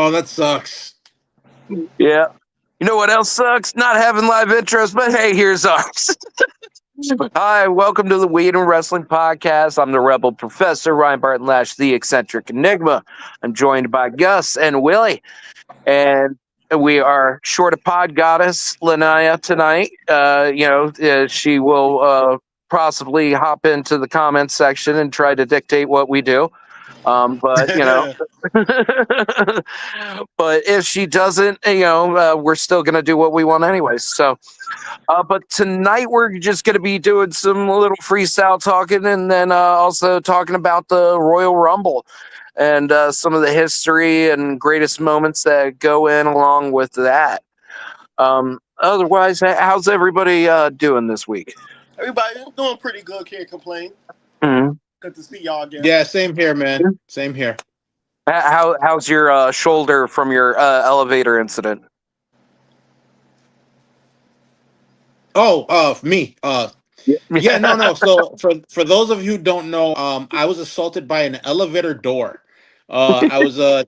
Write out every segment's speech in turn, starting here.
Oh, that sucks. Yeah. You know what else sucks? Not having live intros, but hey, here's ours. Hi, welcome to the Weed and Wrestling Podcast. I'm the Rebel Professor, Ryan Barton Lash, the Eccentric Enigma. I'm joined by Gus and Willie, and we are short of pod goddess Lanaya tonight. She will possibly hop into the comments section and try to dictate what we do. But but if she doesn't, we're still gonna do what we want anyways. So, but tonight we're just gonna be doing some little freestyle talking, and then also talking about the Royal Rumble and some of the history and greatest moments that go in along with that. Otherwise, how's everybody doing this week? Everybody doing pretty good. Can't complain. Mm-hmm. Good to see y'all again. Yeah, same here, man. Same here. How's your shoulder from your elevator incident? Me. Yeah, no. So for those of you who don't know, I was assaulted by an elevator door. I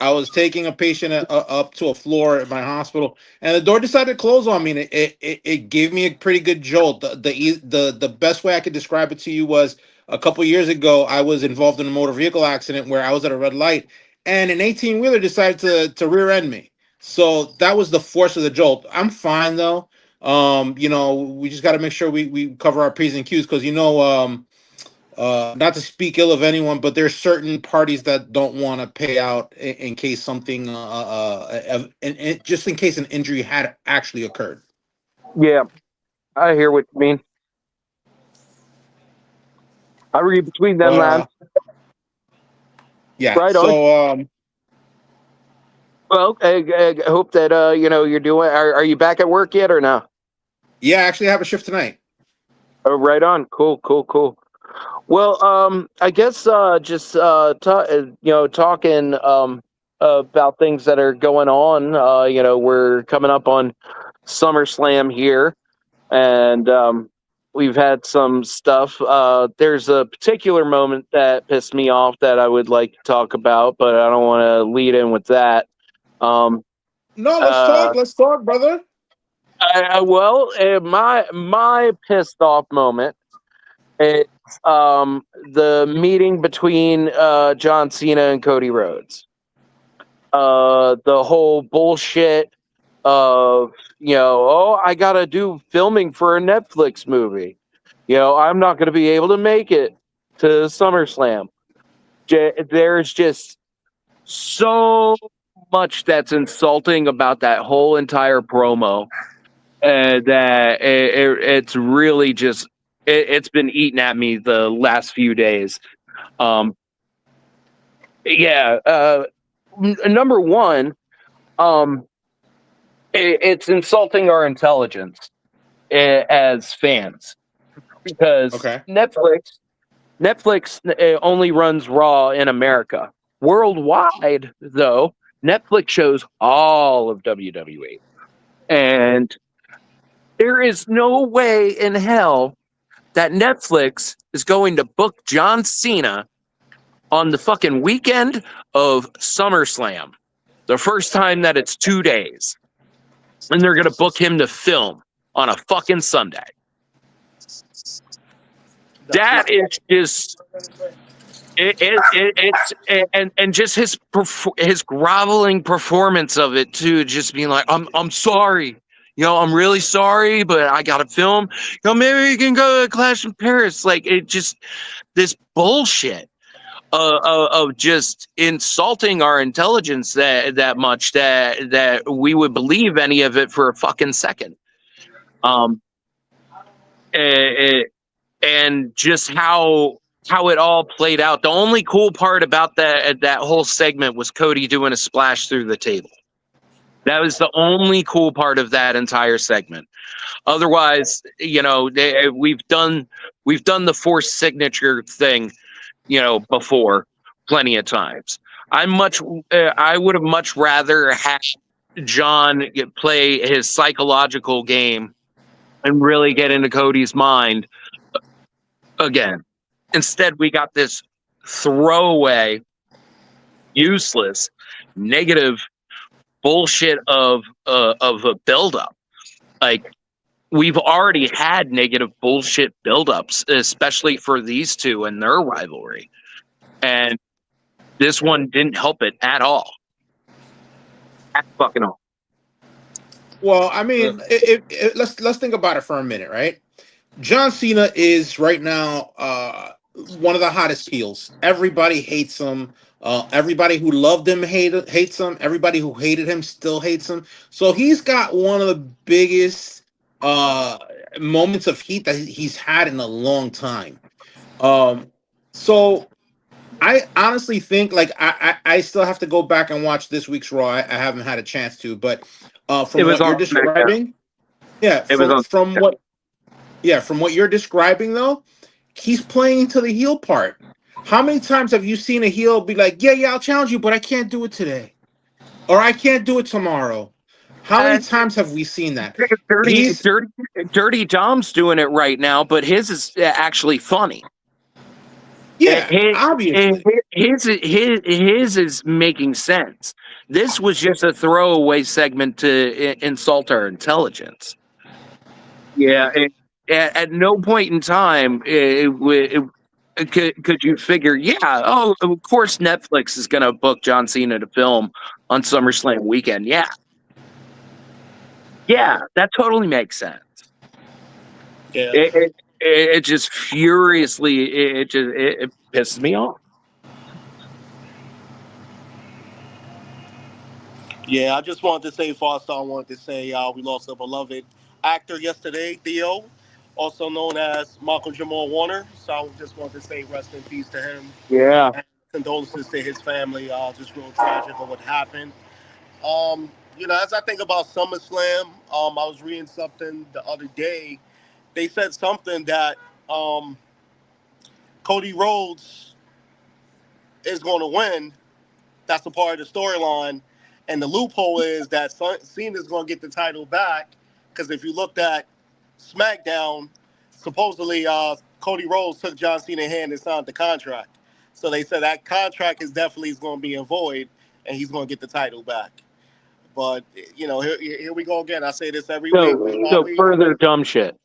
was taking a patient up to a floor at my hospital, and the door decided to close on me, and it gave me a pretty good jolt. The best way I could describe it to you was a couple years ago, I was involved in a motor vehicle accident where I was at a red light, and an 18-wheeler decided to rear end me. So that was the force of the jolt. I'm fine though. We just got to make sure we cover our P's and Q's because not to speak ill of anyone, but there's certain parties that don't want to pay out in case something just in case an injury had actually occurred. Yeah, I hear what you mean. I read between them lines. Yeah. Right so on. Well, I hope that you're doing. Are you back at work yet or no? Yeah, I actually have a shift tonight. Oh, right on. Cool. Well, I guess just talking about things that are going on. We're coming up on SummerSlam here, and we've had some stuff. There's a particular moment that pissed me off that I would like to talk about, but I don't want to lead in with that. No, let's talk, brother. My pissed off moment is the meeting between John Cena and Cody Rhodes. The whole bullshit of I gotta do filming for a Netflix movie. I'm not gonna be able to make it to SummerSlam. There's just so much that's insulting about that whole entire promo. That it's really just it's been eating at me the last few days. Number one, it's insulting our intelligence as fans because Netflix only runs Raw in America. Worldwide, though, Netflix shows all of WWE, and there is no way in hell that Netflix is going to book John Cena on the fucking weekend of SummerSlam, the first time that it's 2 days, and they're going to book him to film on a fucking Sunday. That is just and just his groveling performance of it too, just being like, I'm sorry. I'm really sorry, but I got to film. Maybe you can go to Clash in Paris. Like, it just, this bullshit of just insulting our intelligence that much that we would believe any of it for a fucking second. And just how it all played out. The only cool part about that whole segment was Cody doing a splash through the table. That was the only cool part of that entire segment. Otherwise, we've done the forced signature thing, before plenty of times. I would have much rather had John play his psychological game and really get into Cody's mind again. Instead, we got this throwaway, useless negative bullshit of a buildup. Like, we've already had negative bullshit buildups, especially for these two and their rivalry, and this one didn't help it at all. At fucking all. Well, I mean, let's think about it for a minute, right? John Cena is right now one of the hottest heels. Everybody hates him. Everybody who loved him hates him. Everybody who hated him still hates him. So he's got one of the biggest moments of heat that he's had in a long time. So I honestly think, like, I still have to go back and watch this week's Raw. I haven't had a chance to, but It from was what you're on SmackDown. describing, yeah, It was on from what from what you're describing, though, he's playing into the heel part. How many times have you seen a heel be like, yeah, I'll challenge you, but I can't do it today, or I can't do it tomorrow? How many times have we seen that? Dirty Dom's doing it right now, but his is actually funny. Yeah, obviously. His is making sense. This was just a throwaway segment to insult our intelligence. Yeah, at no point in time could you figure, yeah, oh, of course Netflix is going to book John Cena to film on SummerSlam weekend. Yeah, that totally makes sense. Yeah. It just furiously, it pisses me off. Yeah, I just wanted to say, Foster, I wanted to say we lost a beloved actor yesterday, Theo, also known as Michael Jamal Warner. So I just wanted to say rest in peace to him. Yeah. And condolences to his family. Just real tragic of what happened. As I think about SummerSlam, I was reading something the other day. They said something that Cody Rhodes is going to win. That's a part of the storyline. And the loophole is that Cena's going to get the title back, because if you looked at SmackDown, supposedly Cody Rhodes took John Cena's hand and signed the contract. So they said that contract is definitely going to be in void, and he's going to get the title back. But here we go again. I say this every week. Further dumb shit.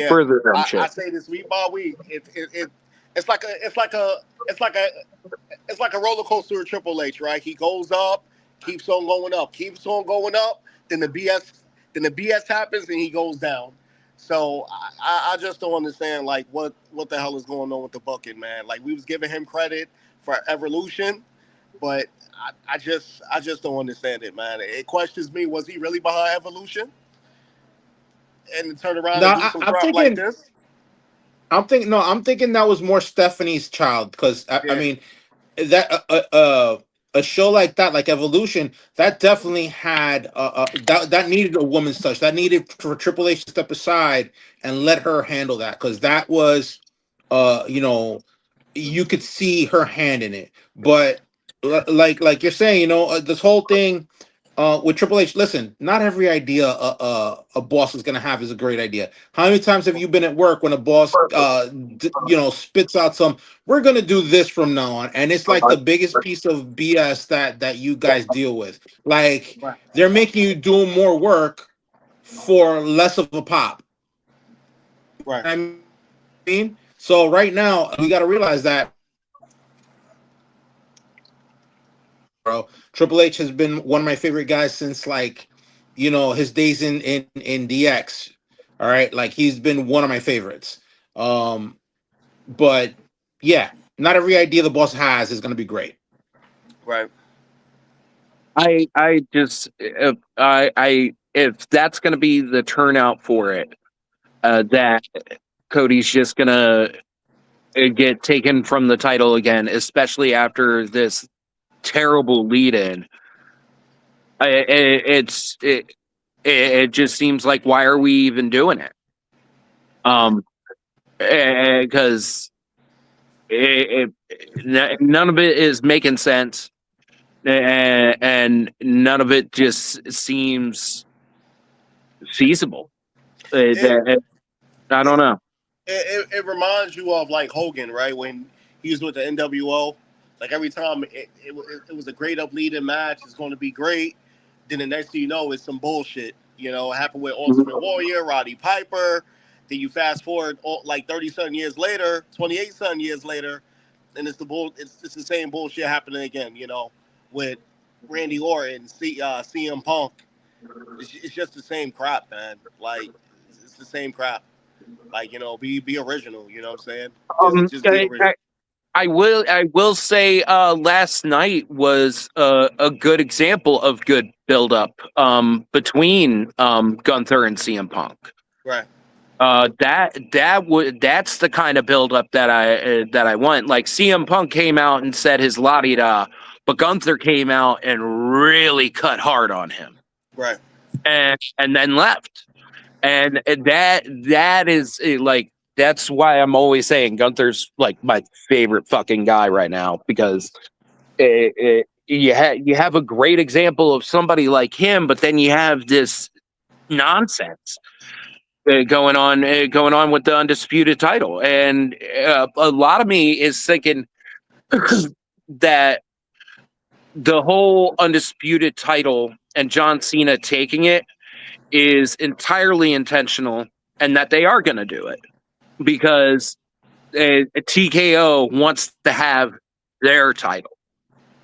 Further dumb shit. I say this week by week. It's like a roller coaster with Triple H, right? He goes up, keeps on going up, Then the BS happens and he goes down. So I just don't understand, like, what the hell is going on with the bucket, man. Like, we was giving him credit for Evolution, but I just don't understand it, man. It questions me. Was he really behind Evolution? And turn around and do some crap like this? I'm thinking that was more Stephanie's child, because I mean that a show like that, like Evolution, that definitely had that needed a woman's touch. That needed for Triple H to step aside and let her handle that, because that was you could see her hand in it. But like you're saying, this whole thing with Triple H, listen, not every idea a boss is going to have is a great idea. How many times have you been at work when a boss, spits out some, we're going to do this from now on, and it's like the biggest piece of BS that you guys deal with. Like, they're making you do more work for less of a pop. Right. I mean, so right now we got to realize that, bro, Triple H has been one of my favorite guys since, like, his days in DX. All right, like, he's been one of my favorites. But yeah, not every idea the boss has is going to be great. Right. I just if that's going to be the turnout for it, that Cody's just going to get taken from the title again, especially after this terrible lead-in. It just seems like, why are we even doing it? Because none of it is making sense, and none of it just seems feasible. I don't know. It reminds you of, like, Hogan, right? When he was with the NWO. Like every time it was a great up leading match. It's going to be great. Then the next thing you know, it's some bullshit. You know, it happened with Ultimate Warrior, Roddy Piper. Then you fast forward like 30-something years later, 28-something years later, and it's the same bullshit happening again. You know, with Randy Orton, CM Punk. It's just the same crap, man. Like it's the same crap. Like, you know, be original. You know what I'm saying? Just be original. I will say last night was a good example of good build up between Gunther and CM Punk. Right. That's the kind of build up that I want. Like CM Punk came out and said his la di da, but Gunther came out and really cut hard on him. Right. And then left. And that is like that's why I'm always saying Gunther's like my favorite fucking guy right now, because you have a great example of somebody like him, but then you have this nonsense going on with the undisputed title, and a lot of me is thinking that the whole undisputed title and John Cena taking it is entirely intentional, and that they are going to do it because TKO wants to have their title,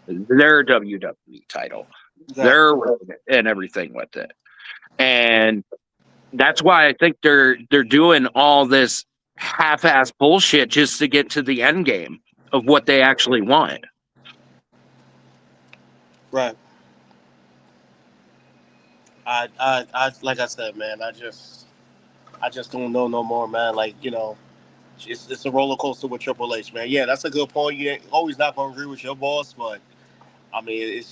their WWE title, their and everything with it, and that's why I think they're doing all this half-ass bullshit just to get to the end game of what they actually want. Right. I like I said, man. I just don't know no more, man. Like, you know, it's a roller coaster with Triple H, man. Yeah, that's a good point. You ain't always not gonna agree with your boss, but I mean,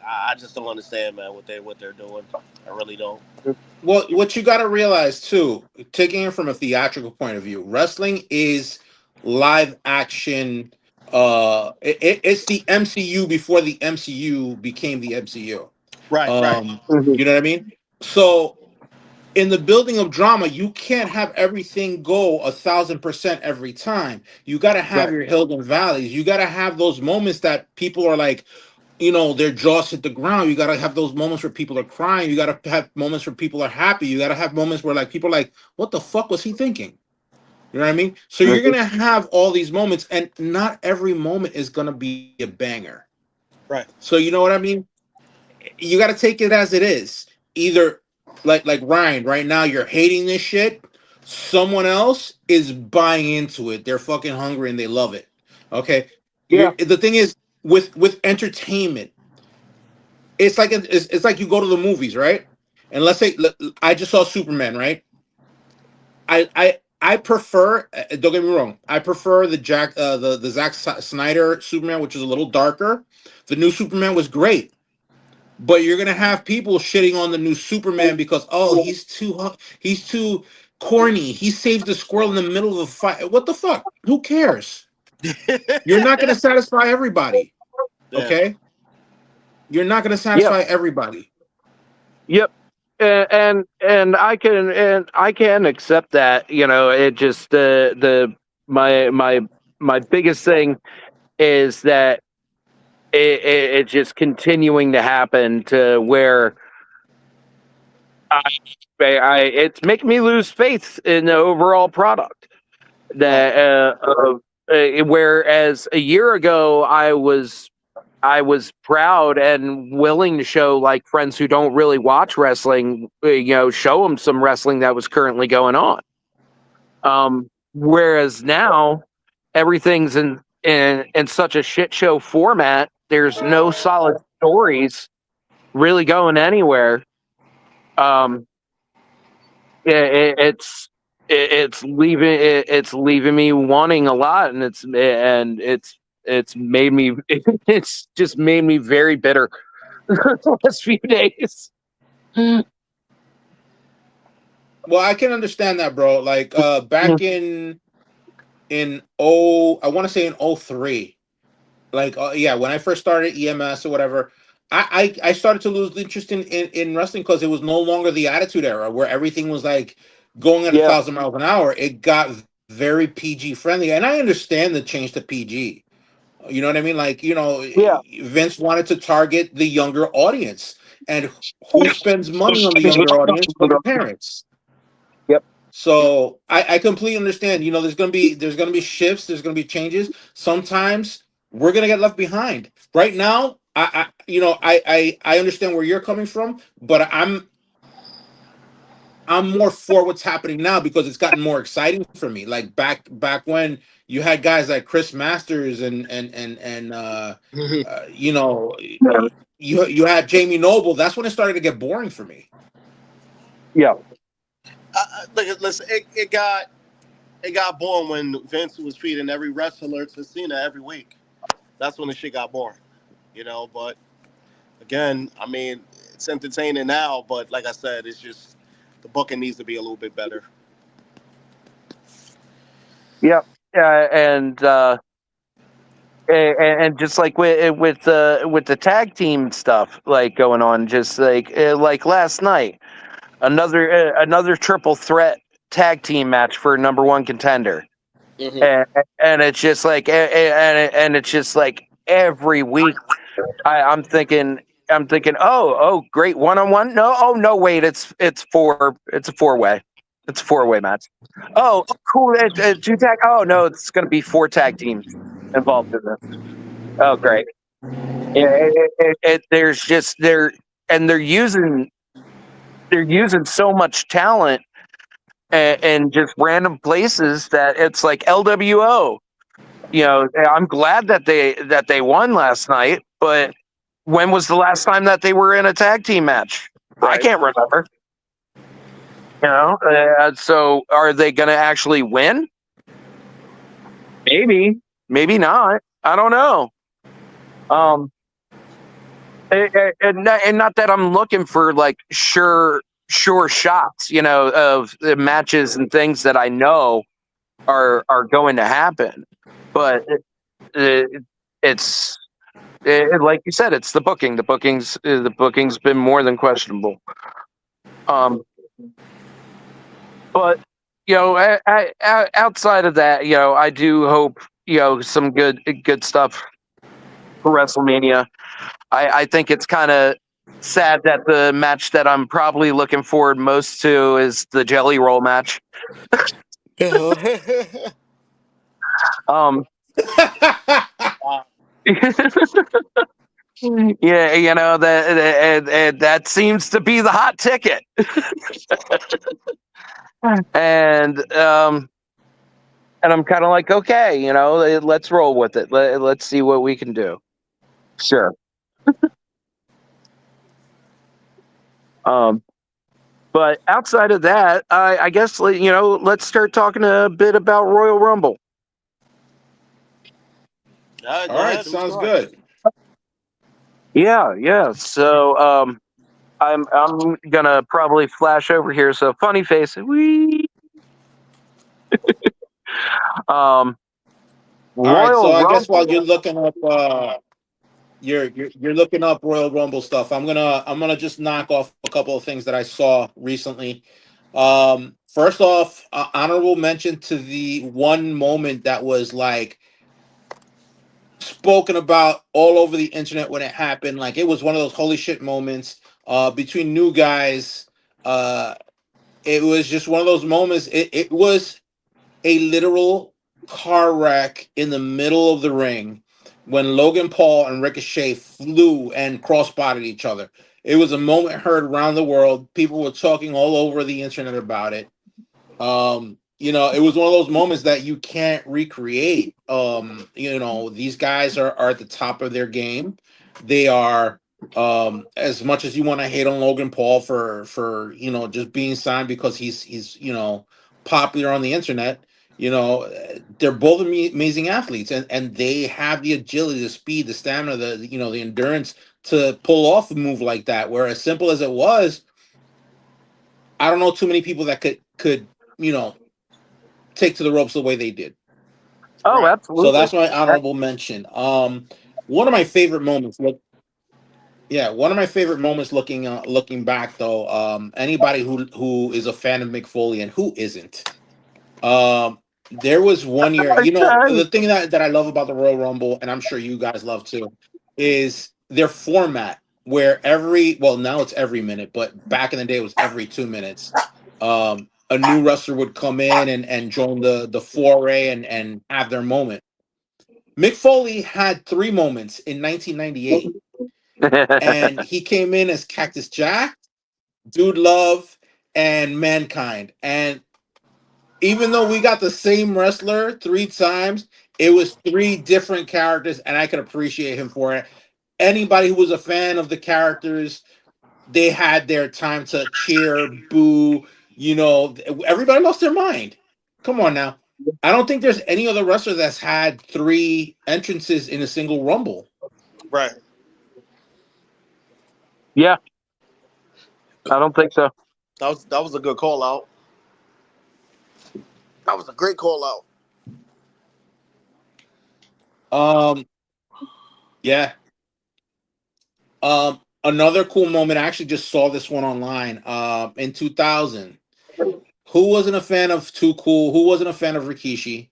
I just don't understand, man, what they're doing. I really don't. Well, what you got to realize too, taking it from a theatrical point of view, wrestling is live action. It's the MCU before the MCU became the MCU. Right. You know what I mean? So in the building of drama, you can't have everything go 1,000% every time. You got to have your hills and valleys. You got to have those moments that people are like, you know, their jaws hit the ground. You got to have those moments where people are crying. You got to have moments where people are happy. You got to have moments where like people are like, what the fuck was he thinking? You know what I mean? So you're going to have all these moments, and not every moment is going to be a banger. Right. So you know what I mean? You got to take it as it is. Either like Ryan, right now you're hating this shit. Someone else is buying into it. They're fucking hungry and they love it. Okay? Yeah. The thing is, with entertainment, it's like you go to the movies, right? And let's say I just saw Superman, right? I prefer, don't get me wrong, I prefer the Zack Snyder Superman, which is a little darker. The new Superman was great, but you're gonna have people shitting on the new Superman because he's too corny. He saved the squirrel in the middle of the fight. What the fuck? Who cares? You're not gonna satisfy everybody. Okay, you're not going to satisfy everybody. Yep, and I can accept that. You know, it just my biggest thing is that it's just continuing to happen to where it's making me lose faith in the overall product. That whereas a year ago I was proud and willing to show like friends who don't really watch wrestling, show them some wrestling that was currently going on. Whereas now everything's in such a shit show format. There's no solid stories really going anywhere. It's leaving me wanting a lot, and it's made me it's just made me very bitter the last few days. Well, I can understand that, bro. Like back in I want to say in 03, like when I first started EMS or whatever, I started to lose interest in wrestling because it was no longer the Attitude Era where everything was like going at 1,000 miles an hour. It got very PG friendly, and I understand the change to PG. You know what I mean? Like, Yeah. Vince wanted to target the younger audience, and who spends money on the younger audience but the parents. Yep. So I completely understand. There's gonna be shifts. There's gonna be changes. Sometimes we're gonna get left behind. Right now, I understand where you're coming from, but I'm more for what's happening now because it's gotten more exciting for me. Like back when you had guys like Chris Masters you know you had Jamie Noble. That's when it started to get boring for me. Yeah. Look, listen, it got boring when Vince was feeding every wrestler to Cena every week. That's when the shit got boring, But again, I mean, it's entertaining now, but like I said, it's just the booking needs to be a little bit better. Yep. And just like with the tag team stuff like going on, just like last night, another triple threat tag team match for number one contender, Mm-hmm. and it's just like and it's just like every week I'm thinking, oh great, one on one, no wait, it's a four way match. Oh cool, two tag, oh no, it's gonna be four tag teams involved in this. Oh great. Yeah, there's just and they're using so much talent and just random places that it's like LWO. I'm glad that they won last night, but when was the last time that they were in a tag team match? I Right. can't remember. So are they going to actually win? Maybe, maybe not. I don't know. Um, and not that I'm looking for like sure shots, of the matches and things that I know are going to happen, but it's like you said, it's the booking. The booking's been more than questionable. Um, but outside of that, I do hope some good stuff for WrestleMania. I think it's kind of sad that the match that I'm probably looking forward most to is the Jelly Roll match. Um, yeah, that seems to be the hot ticket, and I'm kind of like, okay, let's roll with it. Let's see what we can do. Sure. Um, but outside of that, I guess let's start talking a bit about Royal Rumble. All Go right, ahead. Who's sounds going? good. Yeah, yeah. So I'm gonna probably flash over here. So funny face. Wee. Um, All right, so Royal I guess while you're Rumble. looking up you're looking up Royal Rumble stuff, I'm gonna just knock off a couple of things that I saw recently. First off, honorable mention to the one moment that was like spoken about all over the internet when it happened. Like it was one of those holy shit moments between new guys. Uh, it was just one of those moments. It was a literal car wreck in the middle of the ring when Logan Paul and Ricochet flew and cross-bodied each other. It was a moment heard around the world. People were talking all over the internet about it. It was one of those moments that you can't recreate. These guys are at the top of their game. They are as much as you want to hate on Logan Paul for just being signed because he's popular on the internet. They're both amazing athletes, and they have the agility, the speed, the stamina, the endurance to pull off a move like that. Where as simple as it was, I don't know too many people that could you know take to the ropes the way they did. Oh, Right. So absolutely. that's my honorable mention. One of my favorite moments. Yeah, one of my favorite moments looking back though. Anybody who is a fan of Mick Foley and who isn't, um, There was one year, Okay. the thing that I love about the Royal Rumble, and I'm sure you guys love too, is their format where now it's every minute, but back in the day it was every 2 minutes. A new wrestler would come in and join the foray and have their moment. Mick Foley had 3 moments in 1998, and he came in as Cactus Jack, Dude Love, and Mankind. And even though we got the same wrestler 3 times, it was 3 different characters, and I could appreciate him for it. Anybody who was a fan of the characters, they had their time to cheer, boo. Everybody lost their mind. Come on now. I don't think there's any other wrestler that's had 3 entrances in a single Rumble. Right. Yeah, I don't think so. That was a good call out. That was a great call out. Yeah. Another cool moment. I actually just saw this one online. In 2000, who wasn't a fan of Too Cool? Who wasn't a fan of Rikishi?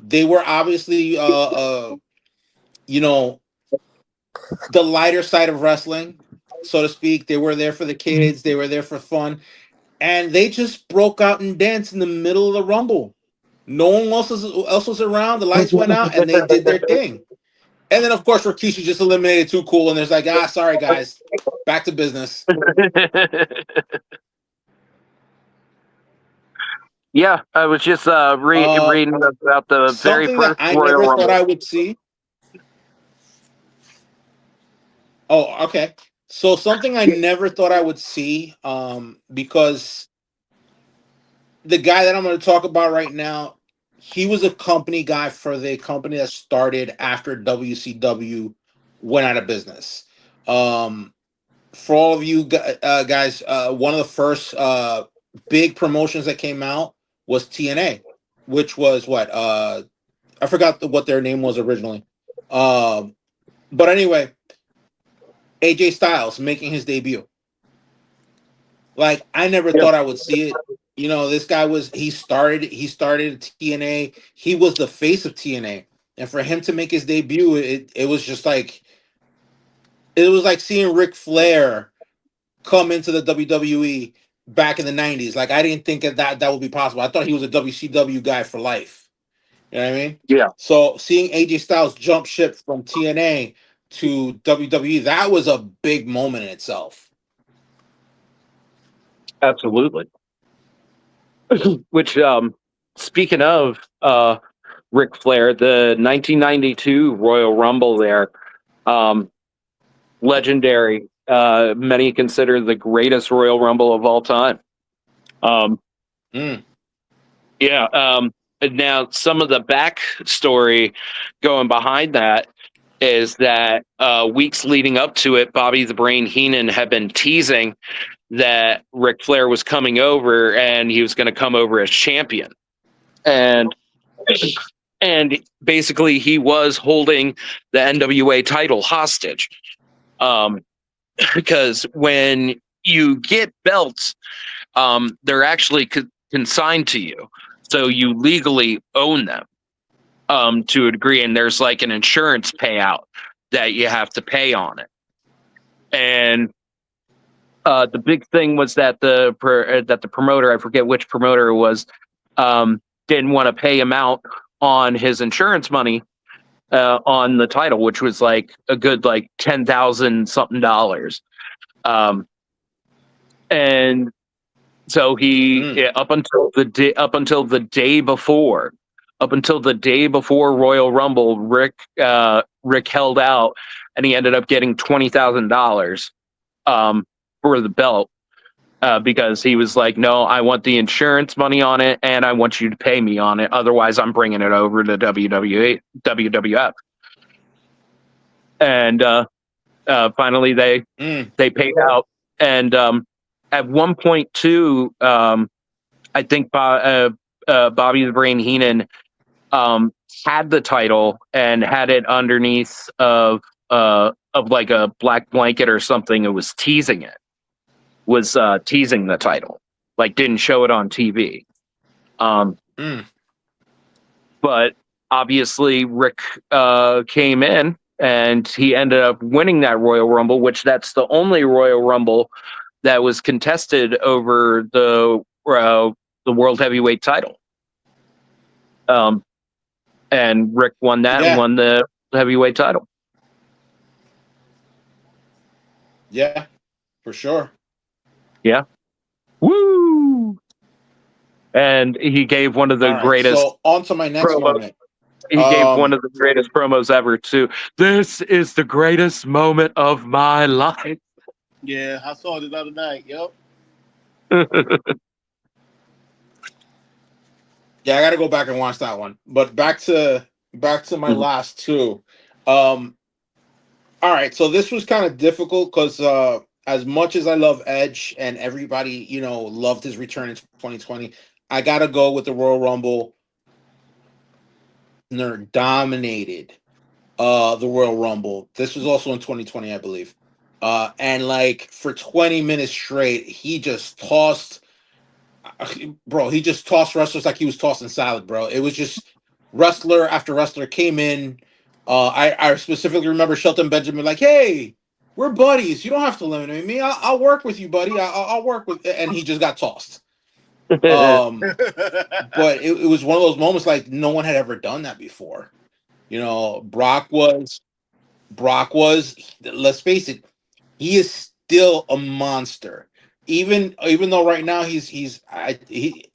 They were obviously, you know, the lighter side of wrestling, so to speak. They were there for the kids. They were there for fun, and they just broke out and danced in the middle of the Rumble. No one else was around. The lights went out, and they did their thing. And then, of course, Rikishi just eliminated Too Cool, and there's like, sorry guys, back to business. Yeah, I was just reading about the very Something that first I Royal never thought Rumble. I would see. Oh, okay. So something I never thought I would see, because the guy that I'm going to talk about right now, he was a company guy for the company that started after WCW went out of business. For all of you guys, one of the first big promotions that came out was TNA, which was what I forgot what their name was originally. But anyway, AJ Styles making his debut. Like, I never thought I would see it. This guy he started TNA. He was the face of TNA. And for him to make his debut, it was just like, it was like seeing Ric Flair come into the WWE back in the 90s. Like, I didn't think that would be possible. I thought he was a WCW guy for life. You know what I mean? Yeah, So seeing AJ Styles jump ship from TNA to WWE, that was a big moment in itself. absolutely. Which, speaking of Ric Flair, the 1992 Royal Rumble there, legendary. Many consider the greatest Royal Rumble of all time. Mm. Yeah. Now, some of the backstory going behind that is that weeks leading up to it, Bobby the Brain Heenan had been teasing that Ric Flair was coming over and he was going to come over as champion. And basically he was holding the NWA title hostage. Because when you get belts, they're actually consigned to you. So you legally own them to a degree. And there's like an insurance payout that you have to pay on it. And the big thing was that the promoter, I forget which promoter it was, didn't want to pay him out on his insurance money on the title, which was like a good like $10,000 something. And so he up until the day before Royal Rumble, Rick held out, and he ended up getting $20,000 for the belt. Because he was like, no, I want the insurance money on it, and I want you to pay me on it. Otherwise, I'm bringing it over to WWF. And finally, they paid out. And at one point, too, I think Bobby the Brain Heenan had the title and had it underneath of like a black blanket or something. It was teasing it. Teasing the title, like didn't show it on TV. But obviously, Rick came in and he ended up winning that Royal Rumble, which that's the only Royal Rumble that was contested over the World Heavyweight title. And Rick won that and Yeah. won the heavyweight title. Yeah, for sure. Yeah. Woo! And he gave one of the All right, greatest so on to my next promos. moment. He gave one of the greatest promos ever too. This is the greatest moment of my life. Yeah, I saw it the other night. Yep. Yeah, I got to go back and watch that one. But back to my last two. All right, so this was kind of difficult because as much as I love Edge and everybody, loved his return in 2020, I got to go with the Royal Rumble. Lesnar dominated the Royal Rumble. This was also in 2020, I believe. And like for 20 minutes straight, he just tossed wrestlers like he was tossing salad, bro. It was just wrestler after wrestler came in. I specifically remember Shelton Benjamin like, "Hey, we're buddies. You don't have to eliminate me. I'll work with you, buddy. I'll work with." And he just got tossed. But it was one of those moments like no one had ever done that before. Brock was. Let's face it, he is still a monster. Even though right now I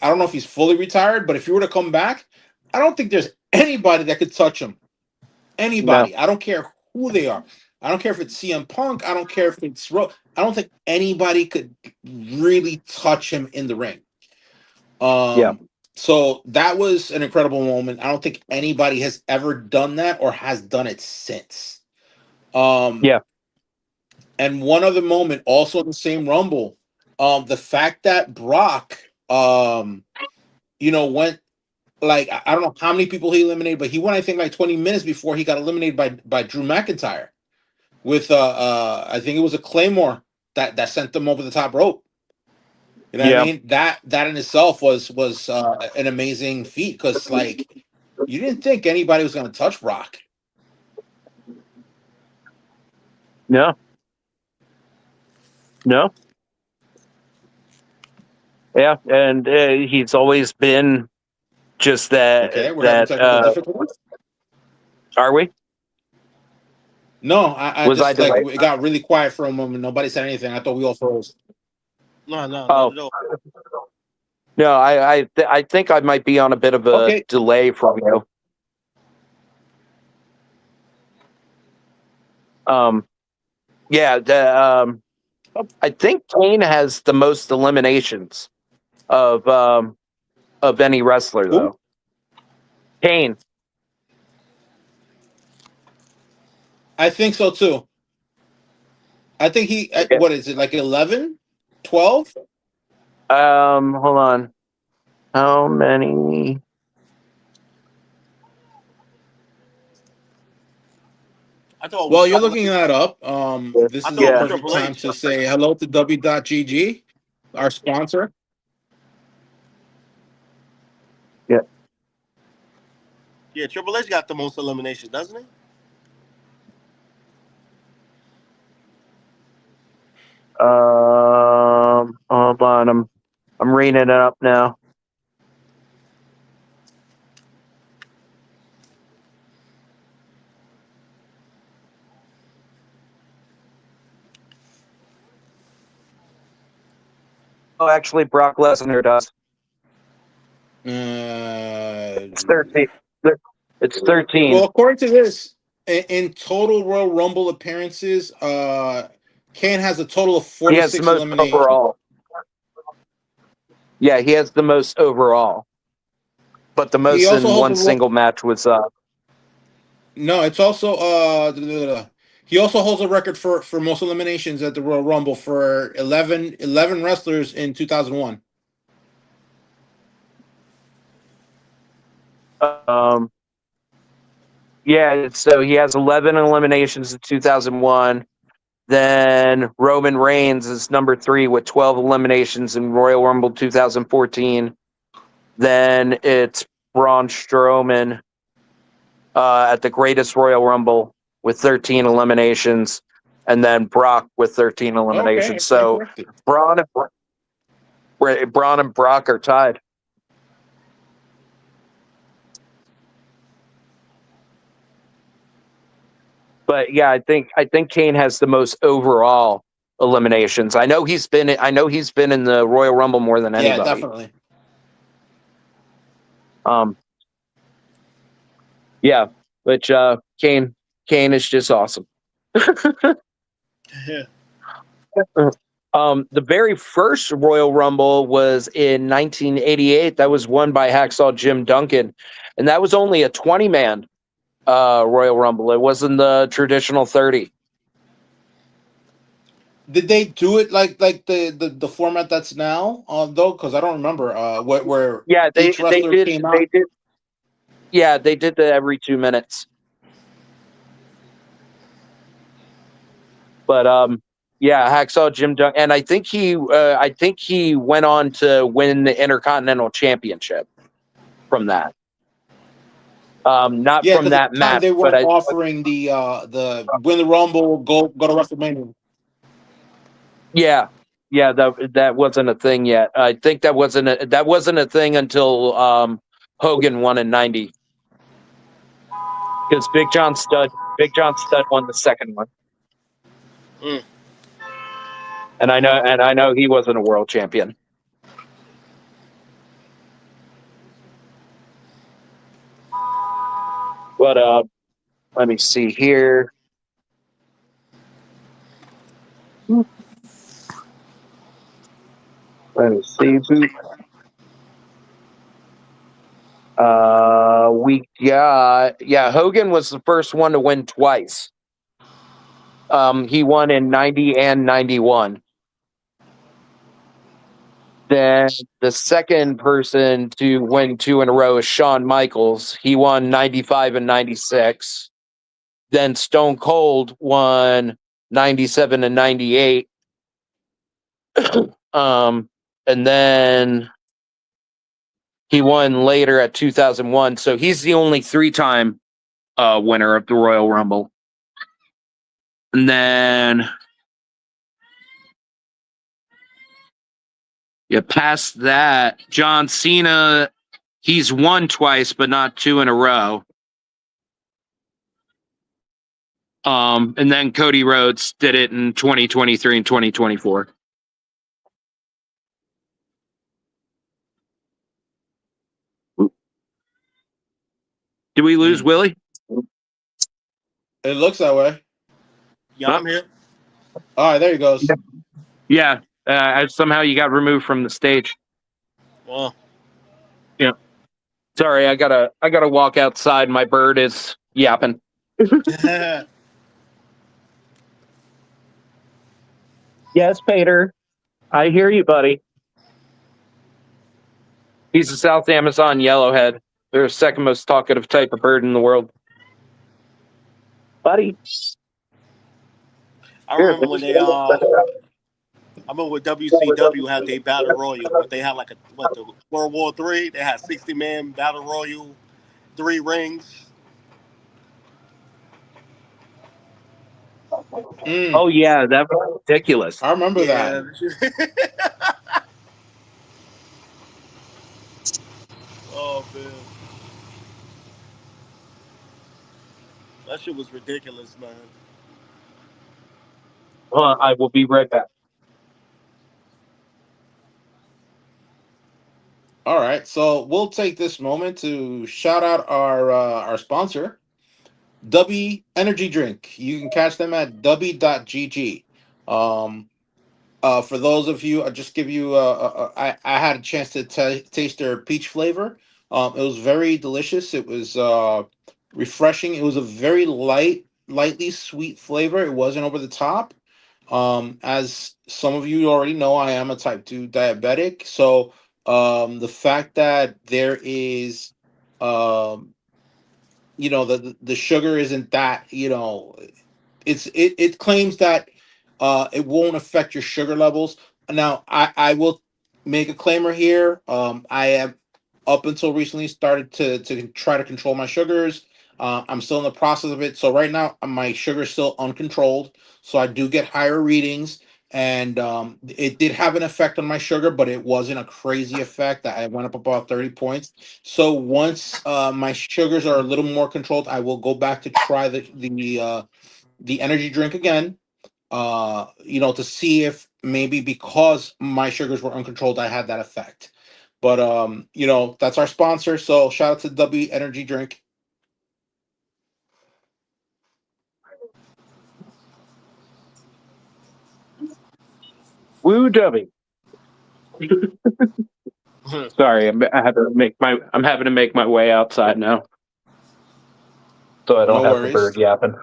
don't know if he's fully retired, but if he were to come back, I don't think there's anybody that could touch him. Anybody. No. I don't care who they are. I don't care if it's CM Punk. I don't care if it's I don't think anybody could really touch him in the ring. Yeah. So that was an incredible moment. I don't think anybody has ever done that or has done it since. Yeah. And one other moment, also in the same Rumble, the fact that Brock, went like I don't know how many people he eliminated, but he went I think like 20 minutes before he got eliminated by Drew McIntyre with I think it was a Claymore that sent them over the top rope. You know what I mean? That in itself was an amazing feat because like you didn't think anybody was going to touch Brock. No. Yeah, and he's always been just that. Okay, we're having technical difficulties. Are we? No, I Was I just like delayed? it got really quiet for a moment. Nobody said anything. I thought we all froze. No, not Oh. at all. No, I think I might be on a bit of a delay from you. Yeah, I think Kane has the most eliminations of any wrestler though. Kane. I think so too. I think he what is it, like 11? 12? Hold on. How many? Well, you're looking that up. This is the perfect Triple time H. to say hello to W.GG, our sponsor. Yeah. Yeah, Triple H got the most eliminations, doesn't he? Hold on. I'm reading it up now. Oh, actually, Brock Lesnar does. It's 13. It's 13. Well, according to this, in total Royal Rumble appearances, Kane has a total of 46 he has the most eliminations. overall. Yeah, he has the most overall. But the most in one single match was No, it's also he also holds a record for most eliminations at the Royal Rumble for 11 wrestlers in 2001. Yeah, so he has 11 eliminations in 2001. Then Roman Reigns is number 3 with 12 eliminations in Royal Rumble 2014. Then it's Braun Strowman at the Greatest Royal Rumble with 13 eliminations, and then Brock with 13 eliminations. So Braun and Brock are tied. But yeah, I think Kane has the most overall eliminations. I know he's been in the Royal Rumble more than anybody. Yeah, definitely. Yeah, which Kane is just awesome. Yeah. The very first Royal Rumble was in 1988. That was won by Hacksaw Jim Duncan, and that was only a 20-man Royal Rumble. It wasn't the traditional 30. Did they do it like the format that's now though? Because I don't remember where each wrestler came out. They did that every 2 minutes. But Hacksaw Jim Duncan, and I think he went on to win the Intercontinental Championship from that. Not from that match. They weren't offering the win the Rumble, go to WrestleMania. Yeah, that wasn't a thing yet. I think that wasn't a thing until Hogan won in '90, because Big John Studd won the second one. And I know he wasn't a world champion. But let me see here. Let me see. We got Hogan was the first one to win twice. He won in 90 and 91. Then the second person to win 2 in a row is Shawn Michaels. He won 95 and 96. Then Stone Cold won 97 and 98. And then he won later at 2001. So he's the only 3-time winner of the Royal Rumble. And then past that, John Cena, he's won twice, but not 2 in a row. And then Cody Rhodes did it in 2023 and 2024. Did we lose Willie? It looks that way. Yeah, I'm here. All right, there he goes. Yeah, somehow you got removed from the stage. Well, yeah. Sorry, I gotta walk outside. My bird is yapping. Yes, Peter. I hear you, buddy. He's a South Amazon yellowhead. They're the second most talkative type of bird in the world. Buddy. I remember when they I remember when WCW had their battle royal, but they had like the World War III. They had 60-man battle royal, 3 rings. Oh yeah, that was ridiculous. I remember that. Oh man, that shit was ridiculous, man. I will be right back. All right, so we'll take this moment to shout out our sponsor, W Energy Drink. You can catch them at w.gg. For those of you, I'll just give you. I had a chance to taste their peach flavor. It was very delicious. It was refreshing. It was a very lightly sweet flavor. It wasn't over the top. As some of you already know, I am a type 2 diabetic. So the fact that there is, the sugar isn't that, it claims that it won't affect your sugar levels. Now, I will make a claimer here. I am up until recently started to try to control my sugars. I'm still in the process of it. So right now my sugar is still uncontrolled. So I do get higher readings, and it did have an effect on my sugar, but it wasn't a crazy effect. I went up about 30 points. So once my sugars are a little more controlled, I will go back to try the energy drink again, to see if maybe because my sugars were uncontrolled, I had that effect. But that's our sponsor. So shout out to W Energy Drink. Woo W. Sorry, I'm having to make my way outside now, so I No don't have the worries. bird yapping.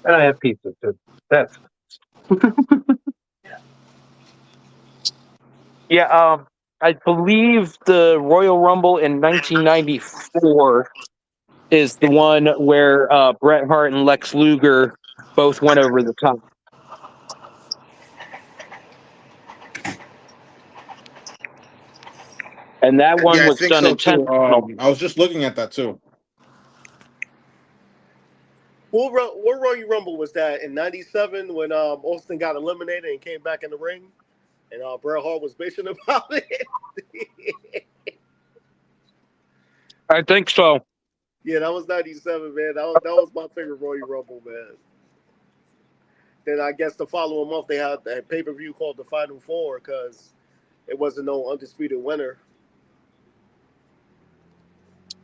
And I have pizza too. That's yeah. I believe the Royal Rumble in 1994 is the one where Bret Hart and Lex Luger both went over the top. And that one Yeah, I was think done so too. intentional. I was just looking at that too. What Royal Rumble was that in '97 when Austin got eliminated and came back in the ring, and Bret Hart was bitching about it? I think so. Yeah, that was '97, man. That was my favorite Royal Rumble, man. Then I guess the following month they had a pay per view called the Final Four because it wasn't no undisputed winner,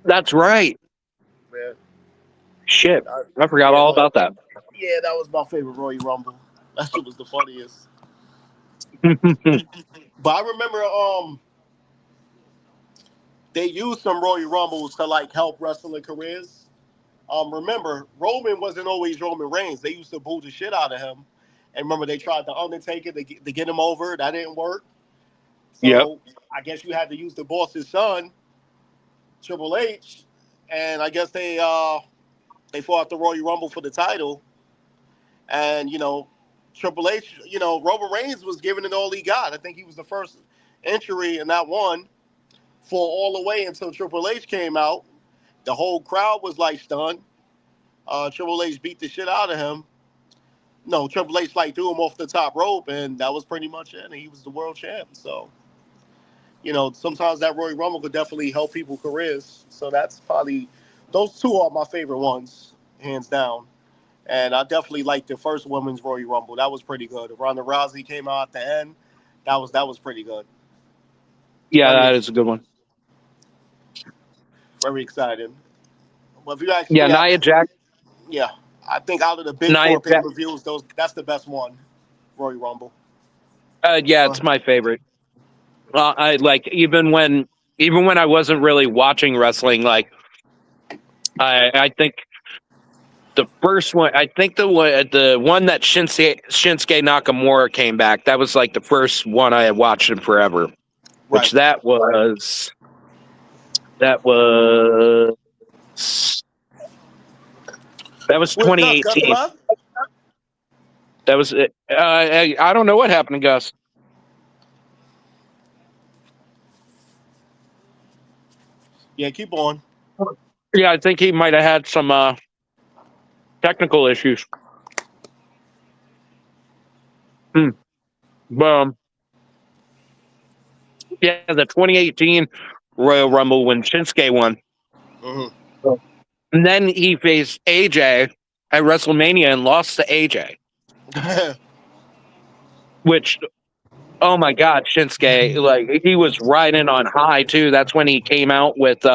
That's right. man. Shit. I, I forgot yeah, all about that. yeah, that was my favorite Royal Rumble. That shit was the funniest. But I remember they used some Royal Rumbles to like help wrestling careers. Remember, Roman wasn't always Roman Reigns. They used to boo the shit out of him. And remember, they tried the Undertaker to get him over. That didn't work. Yep. So I guess you had to use the boss's son, Triple H, and I guess they fought the Royal Rumble for the title. And Triple H, Roman Reigns was giving it all he got. I think he was the first entry in that one for all the way until Triple H came out. The whole crowd was like stunned. Triple H beat the shit out of him. No, Triple H like threw him off the top rope, and that was pretty much it. And he was the world champ. So, sometimes that Royal Rumble could definitely help people's careers. So that's probably those two are my favorite ones, hands down. And I definitely like the first women's Royal Rumble. That was pretty good. Ronda Rousey came out at the end. That was pretty good. Yeah, Very that is a good one. very exciting. Well, if you ask Yeah, me, yeah, I think out of the big Nia four pay Jax. per views, that's the best one, Royal Rumble. Yeah, Uh, it's my favorite. I like even when I wasn't really watching wrestling, like I think the first one, I think the one that Shinsuke Nakamura came back, that was like the first one I had watched in forever. right. Which that was Where's Gus? Gus 2018. left? That was it. I don't know what happened to Gus. Yeah, keep on. Yeah, I think he might have had some technical issues. Hmm. Um, yeah, the 2018 Royal Rumble when Shinsuke won. Mm-hmm. And then he faced AJ at WrestleMania and lost to AJ, which, oh my God, Shinsuke, like he was riding on high too. That's when he came out with,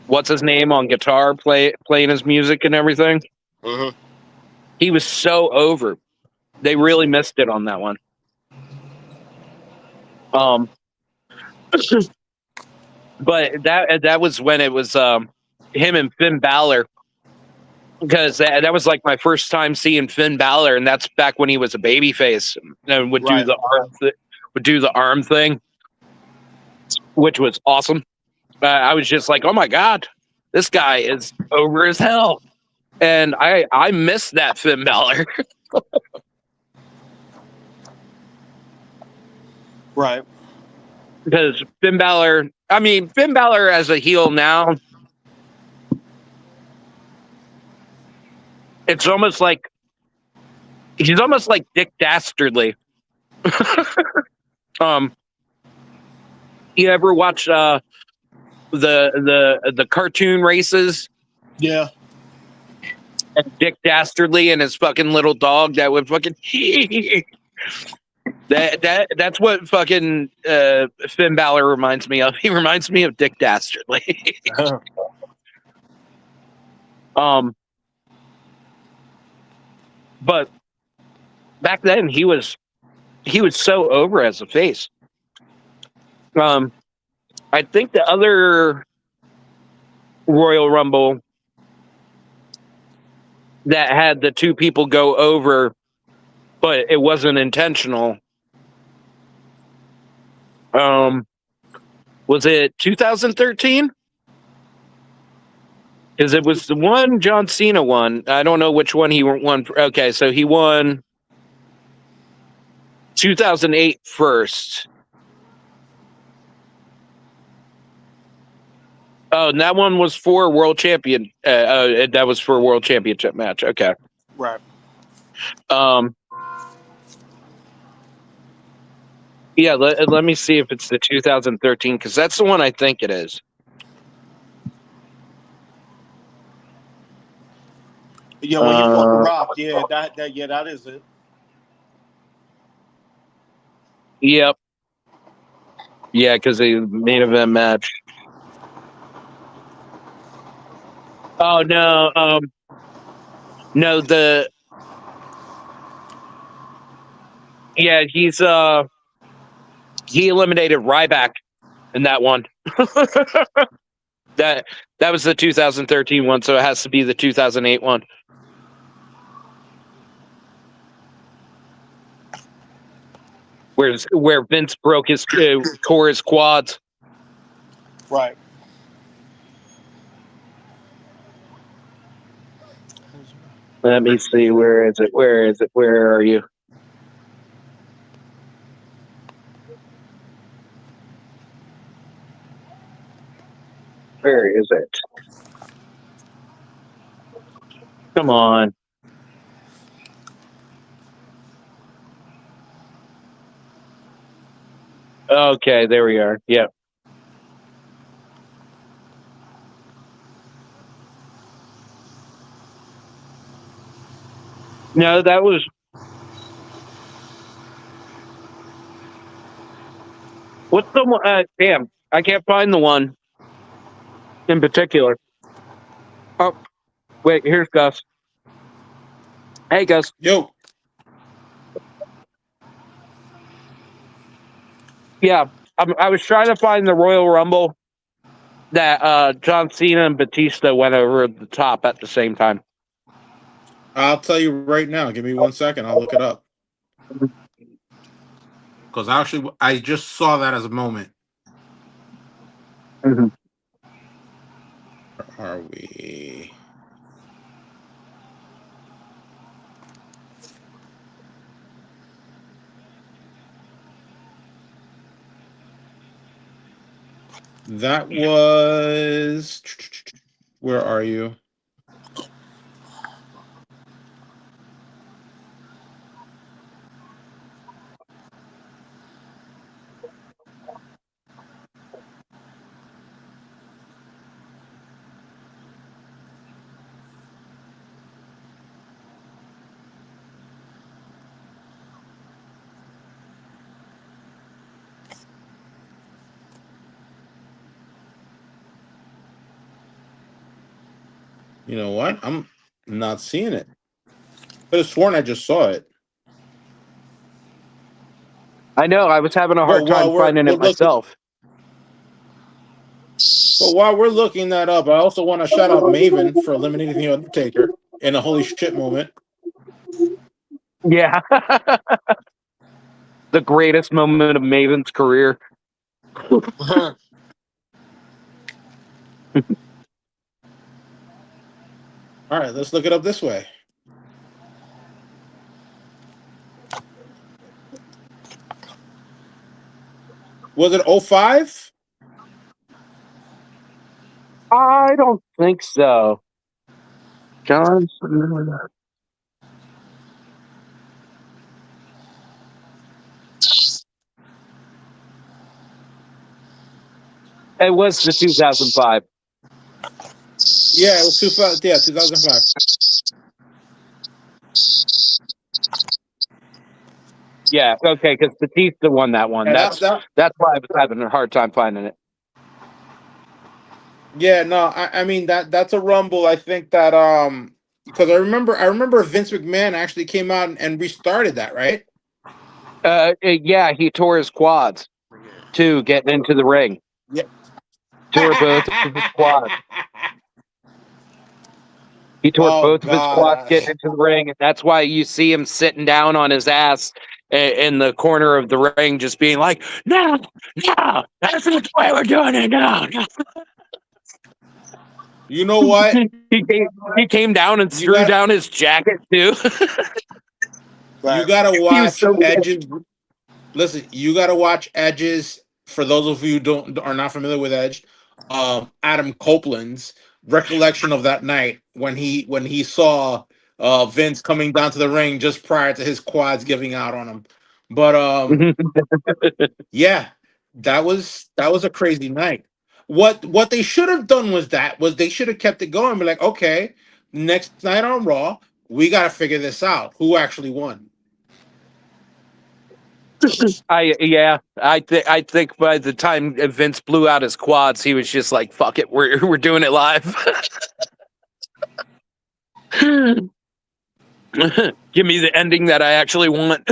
what's his name on guitar, playing his music and everything. Mm-hmm. He was so over. They really missed it on that one. Um, but that was when it was him and Finn Balor, because that was like my first time seeing Finn Balor, and that's back when he was a babyface and would do Right. the arm thing, which was awesome. I was just like, oh my God, this guy is over as hell, and I missed that Finn Balor. Right. because Finn Balor as a heel now, it's almost like he's almost like Dick Dastardly. You ever watch the cartoon races? Yeah. And Dick Dastardly and his fucking little dog that would fucking that's what fucking Finn Balor reminds me of. He reminds me of Dick Dastardly. But back then he was so over as a face. I think the other Royal Rumble that had the two people go over, but it wasn't intentional. Was it 2013? Because it was the one John Cena won. I don't know which one he won. Okay, so he won 2008 first. Oh, and that one was for world champion. That was for a world championship match. Okay. Right. Yeah, let me see if it's the 2013, because that's the one I think it is. Yeah, when he fought The Rock, that is it. Yep. Yeah, because the main event match. Oh no, no, he eliminated Ryback in that one. that was the 2013 one, so it has to be the 2008 one. Where Vince tore his quads. Right. Let me see. Where is it? Where is it? Where are you? Where is it? Come on. Okay, there we are. Yep. No, that was. What's the one? Damn, I can't find the one in particular. Oh, wait, here's Gus. Hey, Gus. Yo. Yeah, I was trying to find the Royal Rumble that John Cena and Batista went over the top at the same time. I'll tell you right now. Give me 1 second. I'll look it up. Because actually, I just saw that as a moment. Mm-hmm. Where are we? That was. Where are you? You know what? I'm not seeing it. But it's sworn I just saw it. I know. I was having a hard time finding it myself. But while we're looking that up, I also want to shout out Maven for eliminating the Undertaker in a holy shit moment. Yeah. The greatest moment of Maven's career. All right, let's look it up this way. Was it 05? I don't think so. John. It was the 2005. Yeah, it was 2000. Yeah, 2005. Yeah, okay, because Batista won that one. Yeah, That's why I was having a hard time finding it. yeah, no, I mean that's a rumble. I think that because I remember Vince McMahon actually came out and restarted that, right? Yeah, he tore his quads too, getting into the ring. Yeah. Tore both of his quads. He tore Oh both of his quads God. getting into the ring, and that's why you see him sitting down on his ass in the corner of the ring, just being like, "No, no, that's not the way we're doing it. No, no." You know what? He came down and You threw got down his jacket too. you Right. gotta He was watch so good. Edge's. Listen, you gotta watch Edge's. For those of you who don't are not familiar with Edge, Adam Copeland's recollection of that night when he saw Vince coming down to the ring just prior to his quads giving out on him. But yeah, that was a crazy night. What they should have done was they should have kept it going. Be like, okay, next night on Raw, we got to figure this out. Who actually won? I think by the time Vince blew out his quads, he was just like, "Fuck it, we're doing it live." Give me the ending that I actually want.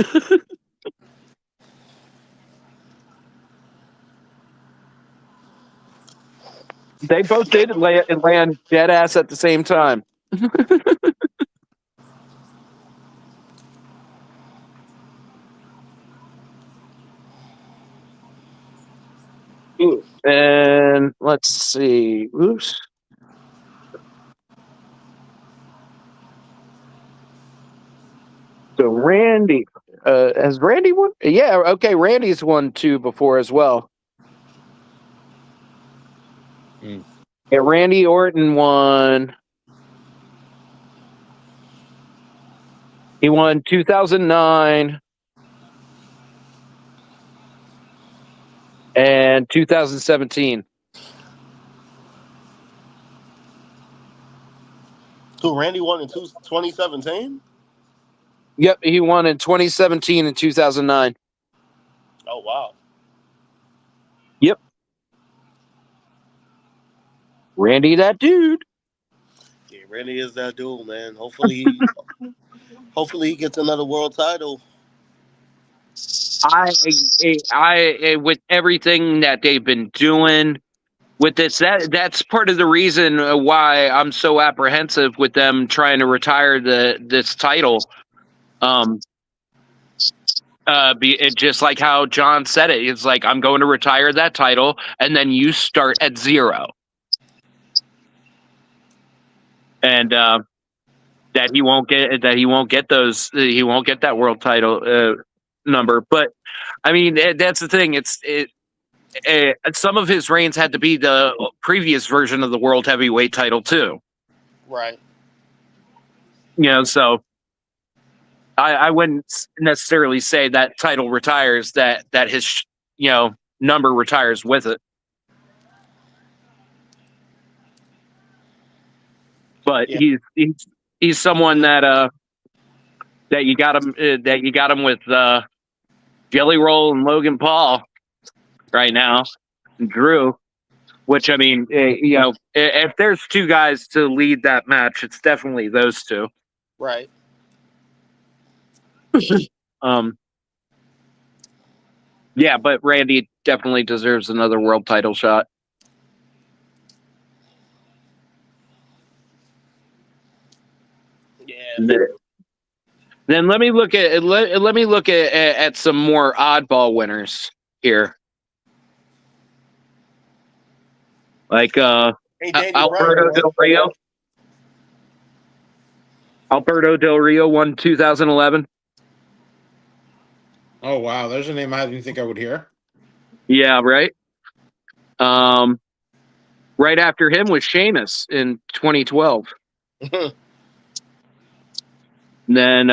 They both did land dead ass at the same time. Ooh, and let's see. Oops. So Randy, has Randy won? Yeah, okay. Randy's won two before as well. Mm. Yeah, Randy Orton won. He won 2009 and 2017. Who Randy won in 2017? Yep, he won in 2017 and 2009. Oh wow. Yep. Randy, that dude. Yeah, Randy is that dude, man. Hopefully he gets another world title. With everything that they've been doing with this, that's part of the reason why I'm so apprehensive with them trying to retire this title. Just like how John said it, it's like, I'm going to retire that title, and then you start at zero, and that he won't get those, he won't get that world title number. But I mean, that's the thing. Some of his reigns had to be the previous version of the world heavyweight title too. Right. So I wouldn't necessarily say that title retires, that his number retires with it. But Yeah. he's someone that you got him with Jelly Roll and Logan Paul right now, and Drew. Which, I mean, if there's two guys to lead that match, it's definitely those two. Right. Yeah, but Randy definitely deserves another world title shot. Yeah. Then let me look at some more oddball winners here, like Hey, Daniel Alberto Bryan, Del Rio. Alberto Del Rio won 2011. Oh wow, there's a name I didn't think I would hear. Yeah, right. Right after him was Sheamus in 2012. Then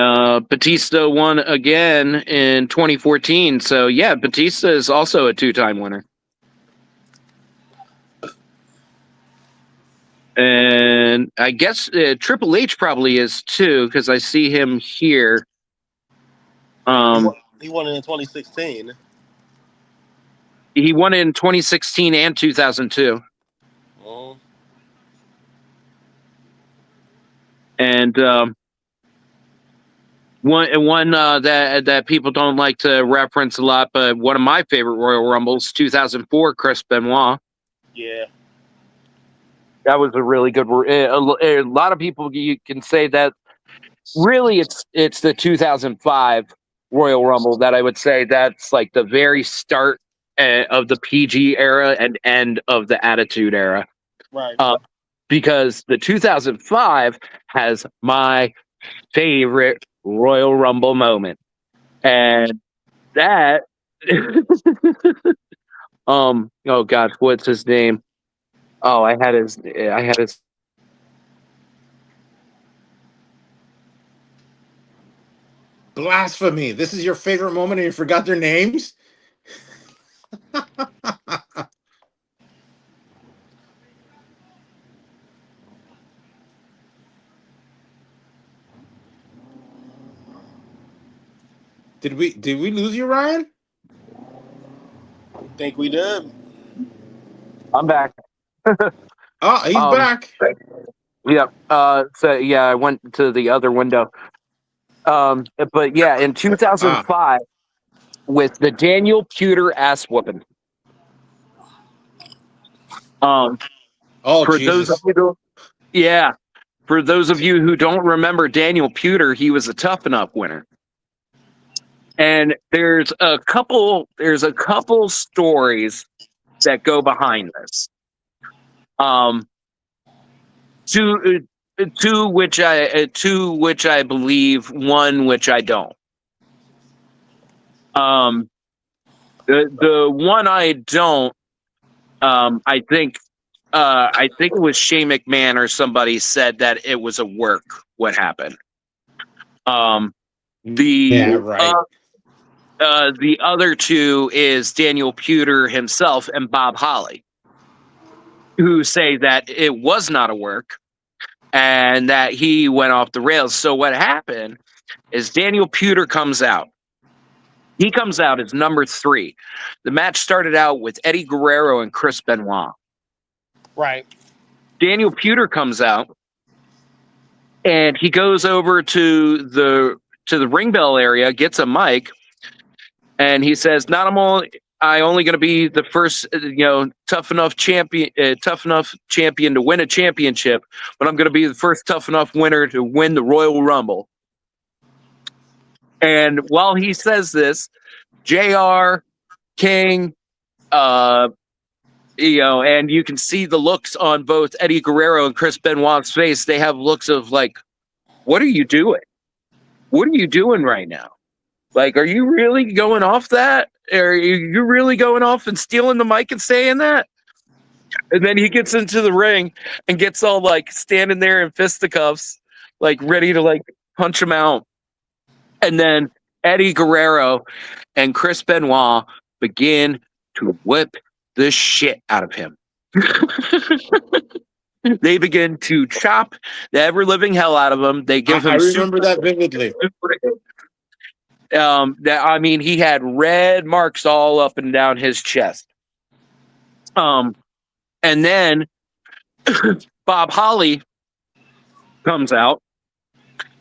Batista won again in 2014. So yeah, Batista is also a 2-time winner. And I guess Triple H probably is too, because I see him here. He won it in 2016. He won it in 2016 and 2002. Oh. And one that people don't like to reference a lot, but one of my favorite Royal Rumbles, 2004, Chris Benoit. Yeah. That was a really good. A lot of people you can say that. Really, it's the 2005 Royal Rumble that I would say that's like the very start of the PG era and end of the Attitude Era. Right. Because the 2005 has my favorite Royal Rumble moment, and that oh god, what's his name? Oh, I had his Blasphemy! This is your favorite moment, and you forgot their names. Did we lose you, Ryan? Think we did. I'm back. Oh, he's back. Yeah. So yeah, I went to the other window. But yeah, in 2005, with the Daniel Pewter ass whooping. Oh, For Jesus. those of you, yeah, for those of you who don't remember Daniel Pewter, he was a Tough Enough winner. And there's a couple stories that go behind this. Two which I believe, one which I don't. The one I don't, I think it was Shane McMahon or somebody said that it was a work. What happened? Yeah, right. The other two is Daniel Pewter himself and Bob Holly, who say that it was not a work and that he went off the rails. So what happened is Daniel Pewter comes out. He comes out as number 3. The match started out with Eddie Guerrero and Chris Benoit. Right. Daniel Pewter comes out and he goes over to the ring bell area, gets a mic, and he says, I only going to be the first, tough enough champion to win a championship, but I'm going to be the first tough enough winner to win the Royal Rumble. And while he says this, JR, King, and you can see the looks on both Eddie Guerrero and Chris Benoit's face. They have looks of like, what are you doing? What are you doing right now? Like, are you really going off that? Are you really going off and stealing the mic and saying that? And then he gets into the ring and gets all like standing there in fisticuffs, like ready to like punch him out. And then Eddie Guerrero and Chris Benoit begin to whip the shit out of him. They begin to chop the ever living hell out of him. They give him. I remember that vividly. He had red marks all up and down his chest. And then Bob Holly comes out,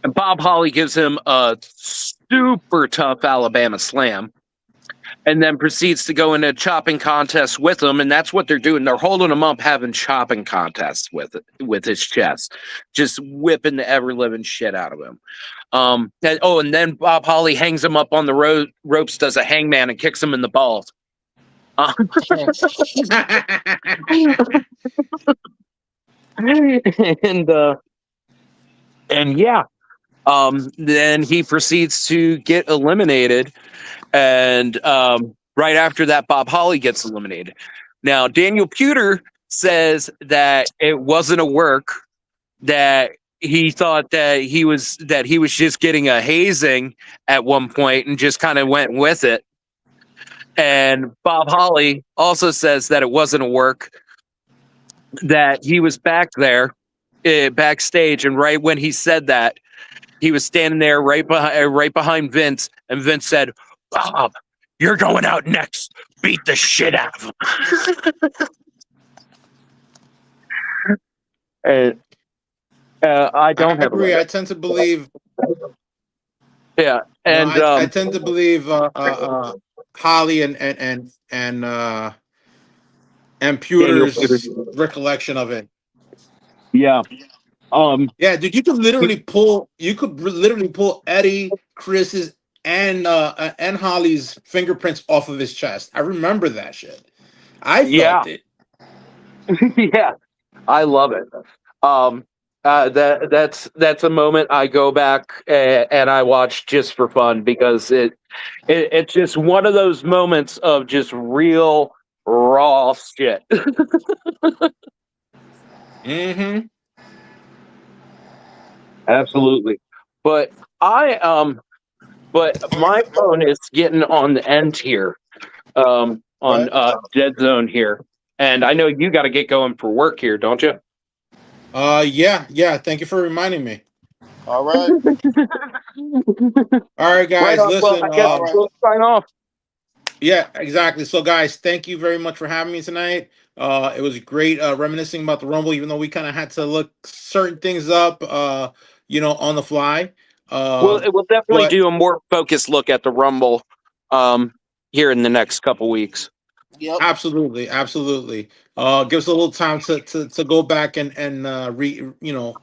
and Bob Holly gives him a super tough Alabama slam, and then proceeds to go into a chopping contest with him, and that's what they're doing. They're holding him up, having chopping contests with his chest, just whipping the ever living shit out of him. And then Bob Holly hangs him up on the ropes, does a hangman, and kicks him in the balls. Then he proceeds to get eliminated, and right after that, Bob Holly gets eliminated. Now, Daniel Puder says that it wasn't a work, that he thought that he was just getting a hazing at one point and just kind of went with it. And Bob Holly also says that it wasn't a work, that he was back there backstage, and right when he said that, he was standing there right behind Vince, and Vince said, "Bob, you're going out next. Beat the shit out of him." And I don't have agree. a I tend to believe. Yeah, No, and I tend to believe Holly and Daniel Pewter's Puder. recollection of it. Yeah. Yeah, dude, you could literally pull Eddie, Chris's, and Holly's fingerprints off of his chest. I remember that shit. I Yeah. felt it. Yeah, I love it. That's a moment I go back and I watch just for fun, because it's just one of those moments of just real raw shit. Mm-hmm. Absolutely. But my phone is getting on the end here, on Right. Dead Zone here, and I know you got to get going for work here, don't you? Yeah. Thank you for reminding me. All right. All right, Right guys, on. Well, listen. I guess we'll sign off. Yeah, exactly. So, guys, thank you very much for having me tonight. It was great reminiscing about the Rumble, even though we kind of had to look certain things up, on the fly. We'll definitely But do a more focused look at the Rumble here in the next couple weeks. Yep. absolutely. Give us a little time to go back and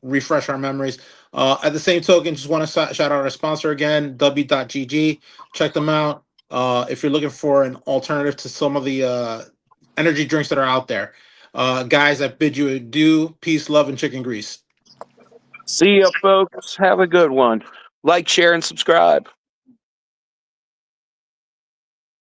refresh our memories. At the same token, just want to shout out our sponsor again, W.GG. Check them out. If you're looking for an alternative to some of the energy drinks that are out there. Guys, I bid you adieu. Peace, love, and chicken grease. See ya, folks. Have a good one. Like, share, and subscribe.